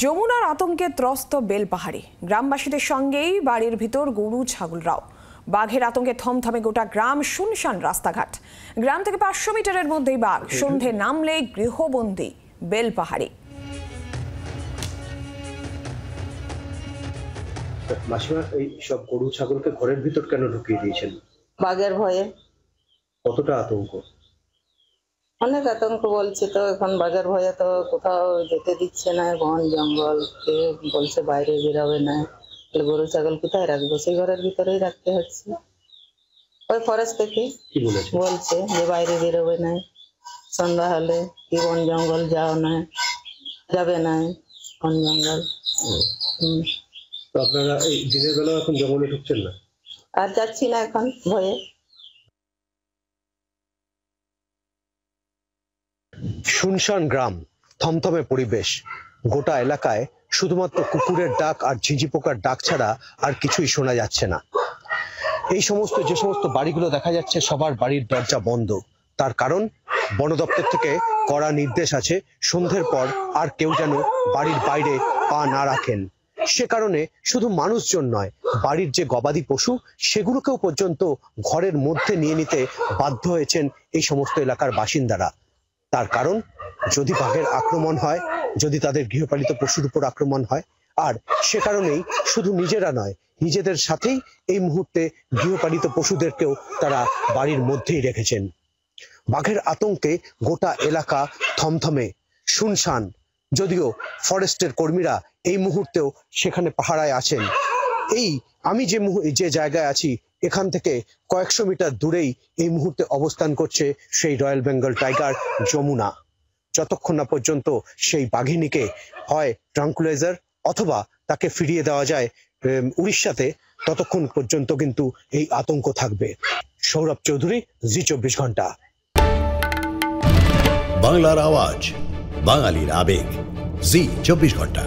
যমুনার আতঙ্কে ত্রস্ত বেলপাহাড়ি। গ্রামবাসীদের সঙ্গেই বাড়ির ভিতর গরু ছাগলরাও। বাঘের আতঙ্কে থমথমে গোটা গ্রাম, শুনশান রাস্তাঘাট। গ্রাম থেকে 500 মিটারের মধ্যেই বাঘ। সন্ধে নামলেই গৃহবন্দী বেলপাহাড়ি। মাসিমা, এই সব গরু ছাগলকে ঘরের ভিতর কেন ঢুকিয়ে দিয়েছেন? বাঘের ভয়ে। কতটা আতঙ্ক? অনেক আতঙ্ক বলছে তো, এখন বাঘের ভয়ে তো কোথাও যেতে দিচ্ছে না। বন জঙ্গল বলছে বাইরে বেরোবে না। গরু ছাগল কোথায় রাখবো? সেই ঘরের ভিতরেই রাখতে হচ্ছে। ওই ফরেস্ট থেকে বলছে যে বাইরে বেরোবে না, সন্ধ্যা হলে কি বন জঙ্গল যাও না, যাবে না বন জঙ্গল। তো আপনারা এই দিনের বেলা এখন জঙ্গলে ঢুকছেন না? আর যাচ্ছি না এখন ভয়ে। শুনশান গ্রাম, থমথমে পরিবেশ। গোটা এলাকায় শুধুমাত্র কুকুরের ডাক আর ঝিঁঝি পোকার ডাক ছাড়া আর কিছুই শোনা যাচ্ছে না। এই যে সমস্ত বাড়িগুলো দেখা যাচ্ছে, সবার বাড়ির দরজা বন্ধ। তার কারণ, বন দপ্তর থেকে কড়া নির্দেশ আছে, সন্ধ্যের পর আর কেউ যেন বাড়ির বাইরে পা না রাখেন। সে কারণে শুধু মানুষজন নয়, বাড়ির যে গবাদি পশু সেগুলোকেও পর্যন্ত ঘরের মধ্যে নিয়ে নিতে বাধ্য হয়েছেন এই সমস্ত এলাকার বাসিন্দারা। তার কারণ, যদি বাঘের আক্রমণ হয়, যদি তাদের গৃহপালিত পশুর উপর আক্রমণ হয়, আর সে কারণেই শুধু নিজেরা নয়, নিজেদের সাথেই এই মুহূর্তে গৃহপালিত পশুদেরকেও তারা বাড়ির মধ্যেই রেখেছেন। বাঘের আতঙ্কে গোটা এলাকা থমথমে, শুনশান। যদিও ফরেস্টের কর্মীরা এই মুহূর্তেও সেখানে পাহারায় আছেন। আমি যে জায়গায় আছি, এখান থেকে কয়েকশো মিটার দূরেই এই মুহূর্তে অবস্থান করছে সেই রয়্যাল বেঙ্গল টাইগার যমুনা। যতক্ষণ না পর্যন্ত সেই বাঘিনীকে হয় ট্রাঙ্কুলাইজার অথবা তাকে ফিরিয়ে দেওয়া যায় উড়িষ্যাতে, ততক্ষণ পর্যন্ত কিন্তু এই আতঙ্ক থাকবে। সৌরভ চৌধুরী, জি 24 ঘন্টা। বাংলার আওয়াজ, বাঙালির আবেগ, জি 24 ঘন্টা।